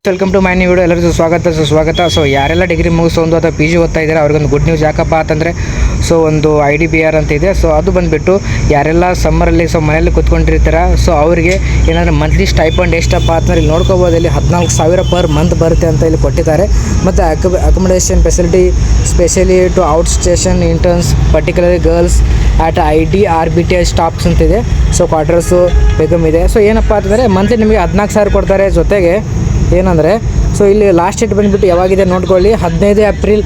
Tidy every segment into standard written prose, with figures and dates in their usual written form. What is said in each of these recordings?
Welcome to my new video. ಎಲ್ಲರಿಗೂ ಸ್ವಾಗತ. So ಯಾರೆಲ್ಲ ಡಿಗ್ರಿ ಮುಗಿಸೊಂದು ಅಥವಾ ಪಿ ಜಿ ಓದ್ತಾ ಇದ್ದಾರೆ ಅವ್ರಿಗೊಂದು ಗುಡ್ ನ್ಯೂಸ್. ಯಾಕಪ್ಪ ಅಂತಂದರೆ ಸೊ ಒಂದು IDBR ಅಂತ ಇದೆ. ಸೊ ಅದು ಬಂದುಬಿಟ್ಟು ಯಾರೆಲ್ಲ ಸಮ್ಮರಲ್ಲಿ ಮನೆಯಲ್ಲಿ ಕೂತ್ಕೊಂಡಿರ್ತಾರೆ ಸೊ ಅವರಿಗೆ ಏನಾದರೂ ಮಂತ್ಲಿ ಸ್ಟೈಪಂಡ್ ಎಷ್ಟಪ್ಪ ಅಂತಂದ್ರೆ ಇಲ್ಲಿ ನೋಡ್ಕೋಬೋದು. ಇಲ್ಲಿ 14,000 ಪರ್ ಮಂತ್ ಬರುತ್ತೆ ಅಂತ ಇಲ್ಲಿ ಕೊಟ್ಟಿದ್ದಾರೆ. ಮತ್ತು accommodation facility specially to out station interns particularly girls at IDRBTI stops ಅಂತಿದೆ. ಸೊ ಕ್ವಾರ್ಟರ್ಸು ಬೇಗಮ್ ಇದೆ. ಸೊ ಏನಪ್ಪ ಅಂತಂದರೆ ಮಂತ್ಲಿ ನಿಮಗೆ 14,000 ಕೊಡ್ತಾರೆ. ಜೊತೆಗೆ ಏನಂದರೆ ಸೊ ಇಲ್ಲಿ ಲಾಸ್ಟ್ ಡೇಟ್ ಬಂದುಬಿಟ್ಟು ಯಾವಾಗಿದೆ ನೋಡ್ಕೊಳ್ಳಿ, 15 ಏಪ್ರಿಲ್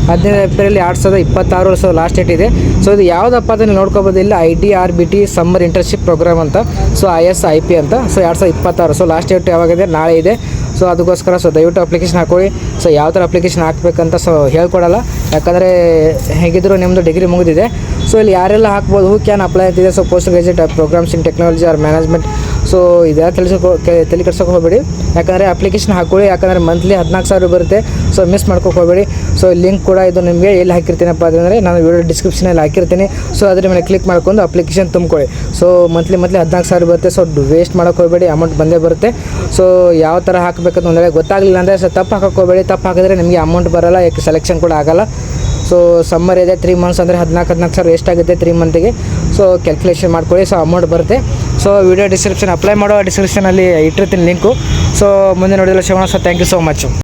2026. ಸೊ ಲಾಸ್ಟ್ ಡೇಟ್ ಇದೆ. ಸೊ ಇದು ಯಾವುದಪ್ಪ ಅದನ್ನು ನೋಡ್ಕೋಬೋದು. ಇಲ್ಲಿ IDRBT ಸಮ್ಮರ್ ಇಂಟರ್ನ್ಶಿಪ್ ಪ್ರೋಗ್ರಾಮ್ ಅಂತ, ಸೊ ISIP ಅಂತ. ಸೊ 2026. ಸೊ ಲಾಸ್ಟ್ ಡೇಟ್ ಯಾವಾಗಿದೆ, ನಾಳೆ ಇದೆ. ಸೊ ಅದಕ್ಕೋಸ್ಕರ ಸೊ ದಯವಿಟ್ಟು ಅಪ್ಲಿಕೇಶನ್ ಹಾಕೊಳ್ಳಿ. ಸೊ ಯಾವ ಥರ ಅಪ್ಲಿಕೇಶನ್ ಹಾಕಬೇಕಂತ ಸೊ ಹೇಳ್ಕೊಡಲ್ಲ, ಯಾಕಂದರೆ ಹೇಗಿದ್ದರೂ ನಿಮ್ಮದು ಡಿಗ್ರಿ ಮುಗಿದಿದೆ. ಸೊ ಇಲ್ಲಿ ಯಾರೆಲ್ಲ ಹಾಕ್ಬೋದು, ಹೂ ಕ್ಯಾನ್ ಅಪ್ಲೈ ಅಂತಿದೆ. So post graduate programs in technology or management. So ಇದೆಲ್ಲ ತಲೆ ಕೆಡ್ಸೋಕೆ ಹೋಗಬೇಡಿ, ಯಾಕಂದರೆ ಅಪ್ಲಿಕೇಶನ್ ಹಾಕೊಳ್ಳಿ. ಯಾಕಂದರೆ ಮಂತ್ಲಿ 14,000 ಬರುತ್ತೆ. ಸೊ ಮಿಸ್ ಮಾಡ್ಕೋಕೆ ಹೋಗಬೇಡಿ. ಸೊ ಲಿಂಕ್ ಕೂಡ ಇದು ನಿಮಗೆ ಎಲ್ಲಿ ಹಾಕಿರ್ತೀನಪ್ಪ ಅಂತಂದರೆ ನಾನು ವಿಡಿಯೋ ಡಿಸ್ಕ್ರಿಪ್ಷನಲ್ಲಿ ಹಾಕಿರ್ತೀನಿ. ಸೊ ಅದ್ರ ಮೇಲೆ ಕ್ಲಿಕ್ ಮಾಡ್ಕೊಂಡು ಅಪ್ಲಿಕೇಶನ್ ತುಂಬ್ಕೊಳ್ಳಿ. ಸೊ ಮಂತ್ಲಿ 14,000 ಬರುತ್ತೆ. ಸೊ ವೇಸ್ಟ್ ಮಾಡೋಕೆ ಹೋಗಬೇಡಿ, ಅಮೌಂಟ್ ಬಂದೇ ಬರುತ್ತೆ. ಸೊ ಯಾವ ಥರ ಹಾಕಬೇಕಂತ ಒಂದು ವೇಳೆ ಗೊತ್ತಾಗಲಿಲ್ಲ ಅಂದರೆ ಸೊ ತಪ್ಪು ಹಾಕೋಕೆ ಹೋಗಬೇಡಿ. ತಪ್ಪು ಹಾಕಿದ್ರೆ ನಿಮಗೆ ಅಮೌಂಟ್ ಬರೋಲ್ಲ, ಯಾಕೆ ಸೆಲೆಕ್ಷನ್ ಕೂಡ ಆಗೋಲ್ಲ. ಸೊ ಸಮ್ಮರ್ ಇದೆ, 3 ಮಂತ್ಸ್ ಅಂದರೆ 14,000 ಎಷ್ಟಾಗುತ್ತೆ 3 ಮಂತಿಗೆ. ಸೊ ಕ್ಯಾಲ್ಕುಲೇಷನ್ ಮಾಡ್ಕೊಳ್ಳಿ. ಸೊ ಅಮೌಂಟ್ ಬರುತ್ತೆ. ಸೊ ವಿಡಿಯೋ ಡಿಸ್ಕ್ರಿಪ್ಷನ್ ಅಪ್ಲೈ ಮಾಡೋ ಡಿಸ್ಕ್ರಿಪ್ಷನಲ್ಲಿ ಇಟ್ಟಿರ್ತೀನಿ ಲಿಂಕು. ಸೊ ಮುಂದೆ ನೋಡಿದ್ರೆ Shivanna. So thank you so much.